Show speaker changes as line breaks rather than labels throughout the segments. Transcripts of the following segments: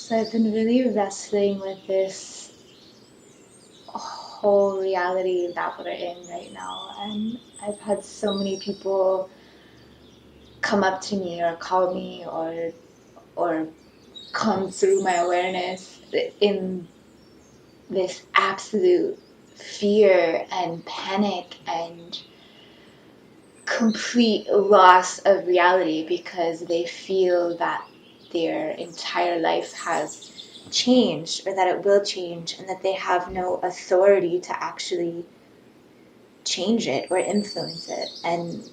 So I've been really wrestling with this whole reality that we're in right now, and I've had so many people come up to me or call me or come through my awareness in this absolute fear and panic and complete loss of reality because they feel that their entire life has changed or that it will change and that they have no authority to actually change it or influence it. And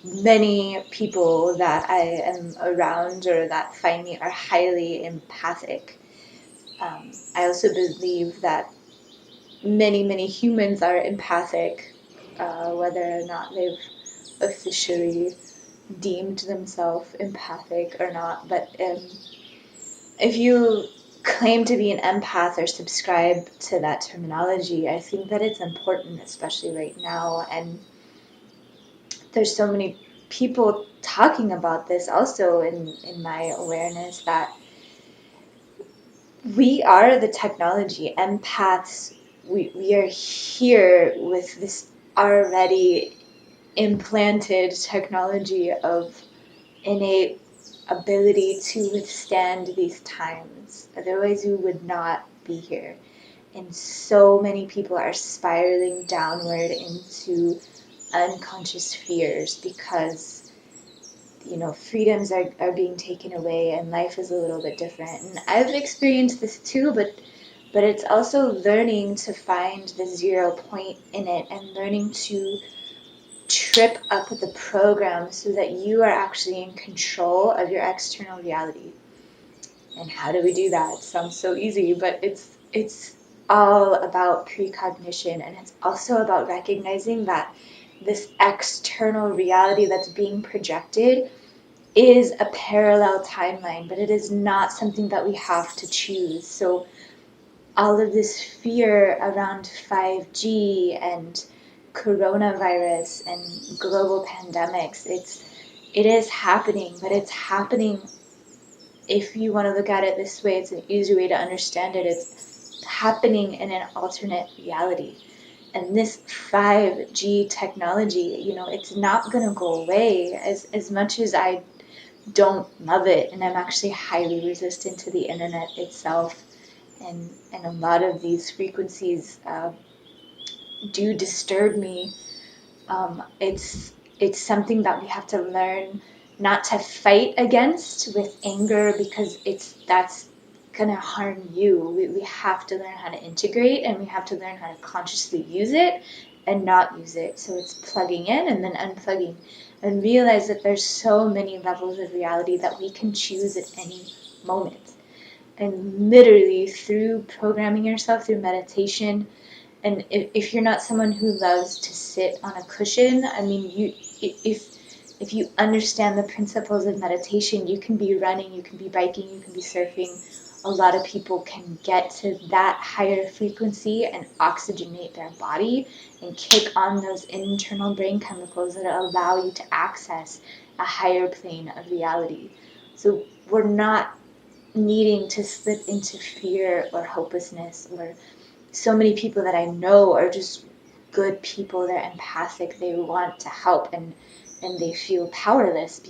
many people that I am around or that find me are highly empathic. I also believe that many humans are empathic, whether or not they've officially deemed themselves empathic or not. But if you claim to be an empath or subscribe to that terminology, I think that it's important, especially right now. And there's so many people talking about this also in my awareness, that we are the technology. Empaths, we are here with this already implanted technology of innate ability to withstand these times. Otherwise, we would not be here. And so many people are spiraling downward into unconscious fears because, freedoms are being taken away and life is a little bit different. And I've experienced this too, but it's also learning to find the 0 point in it and learning to trip up the program so that you are actually in control of your external reality. And how do we do that? It sounds so easy, but it's all about precognition, and it's also about recognizing that this external reality that's being projected is a parallel timeline, but it is not something that we have to choose. So all of this fear around 5G and coronavirus and global pandemics, it is happening, but it's happening. If you want to look at it this way, it's an easy way to understand it. It's happening in an alternate reality. And this 5G technology, it's not going to go away. As much as I don't love it, and I'm actually highly resistant to the internet itself, and a lot of these frequencies do disturb me. It's something that we have to learn not to fight against with anger, because that's gonna harm you. We have to learn how to integrate, and we have to learn how to consciously use it and not use it. So it's plugging in and then unplugging, and realize that there's so many levels of reality that we can choose at any moment. And literally through programming yourself through meditation, and if you're not someone who loves to sit on a cushion, I mean, if you understand the principles of meditation, you can be running, you can be biking, you can be surfing. A lot of people can get to that higher frequency and oxygenate their body and kick on those internal brain chemicals that allow you to access a higher plane of reality. So we're not needing to slip into fear or hopelessness. Or so many people that I know are just good people. They're empathic. They want to help, and they feel powerless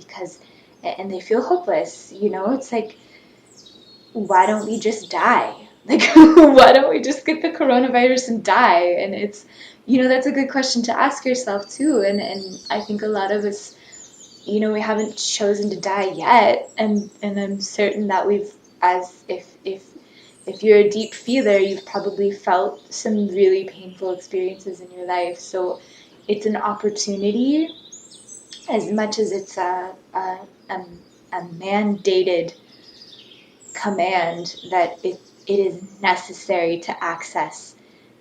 and they feel hopeless. It's like, why don't we just die? Like, why don't we just get the coronavirus and die? And that's a good question to ask yourself too. And I think a lot of us, we haven't chosen to die yet. And I'm certain that as if you're a deep feeler, you've probably felt some really painful experiences in your life. So it's an opportunity, as much as it's a mandated command, that it is necessary to access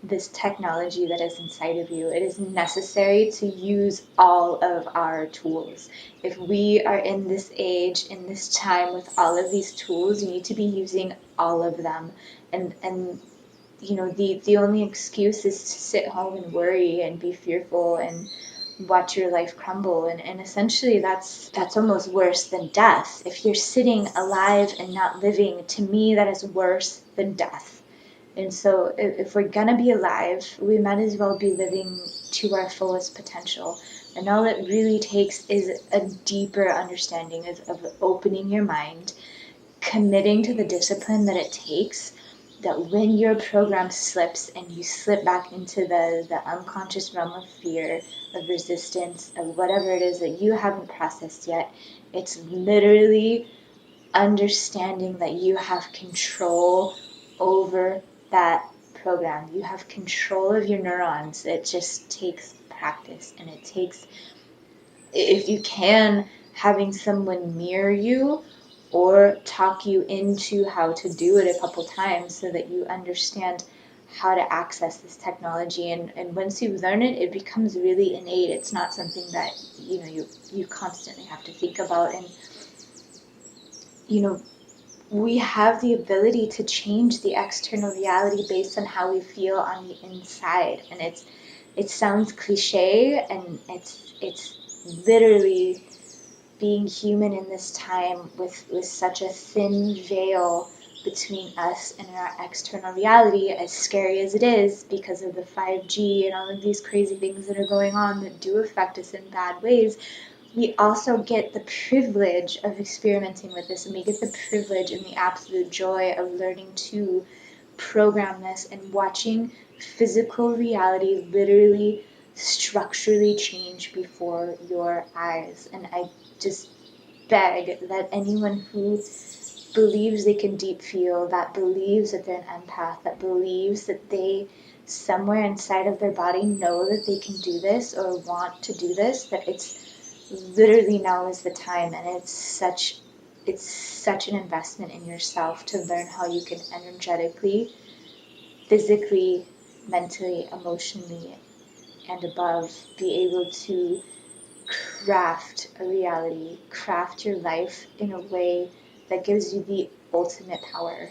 this technology that is inside of you. It is necessary to use all of our tools. If we are in this age, in this time, with all of these tools, you need to be using all of them. And the only excuse is to sit home and worry and be fearful and watch your life crumble. And essentially that's almost worse than death. If you're sitting alive and not living, to me that is worse than death. And so if we're gonna be alive, we might as well be living to our fullest potential. And all it really takes is a deeper understanding of opening your mind, committing to the discipline that it takes, that when your program slips and you slip back into the unconscious realm of fear, of resistance, of whatever it is that you haven't processed yet, it's literally understanding that you have control over that program. You have control of your neurons. It just takes practice, and it takes, if you can, having someone near you or talk you into how to do it a couple times so that you understand how to access this technology. And once you learn it, it becomes really innate. It's not something that you constantly have to think about. And you know we have the ability to change the external reality based on how we feel on the inside. And it sounds cliche, and it's literally being human in this time with such a thin veil between us and our external reality, as scary as it is because of the 5G and all of these crazy things that are going on that do affect us in bad ways. We also get the privilege of experimenting with this, and we get the privilege and the absolute joy of learning to program this and watching physical reality literally structurally change before your eyes. And I just beg that anyone who believes they can deep feel, that believes that they're an empath, that believes that they somewhere inside of their body know that they can do this or want to do this, that it's literally now is the time. And it's such an investment in yourself to learn how you can energetically, physically, mentally, emotionally, and above be able to craft a reality, craft your life in a way that gives you the ultimate power.